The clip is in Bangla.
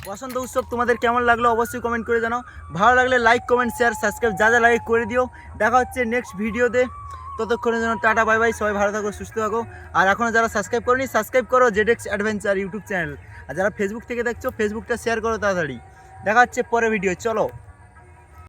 বসন্ত উৎসব তোমাদের কেমন লাগলো অবশ্যই কমেন্ট করে জানাও। ভালো লাগলে লাইক কমেন্ট শেয়ার সাবস্ক্রাইব যা যা লাগে করে দিও। দেখা হচ্ছে নেক্সট ভিডিওতে, ততক্ষণের জন্য টাটা বাই বাই। সবাই ভালো থাকো, সুস্থ থাকো। আর এখনও যারা সাবস্ক্রাইব করোনি সাবস্ক্রাইব করো জেডএক্স অ্যাডভেঞ্চার ইউটিউব চ্যানেল। আর যারা ফেসবুক থেকে দেখছো ফেসবুকটা শেয়ার করো তাড়াতাড়ি। দেখা হচ্ছে পরে ভিডিও, চলো।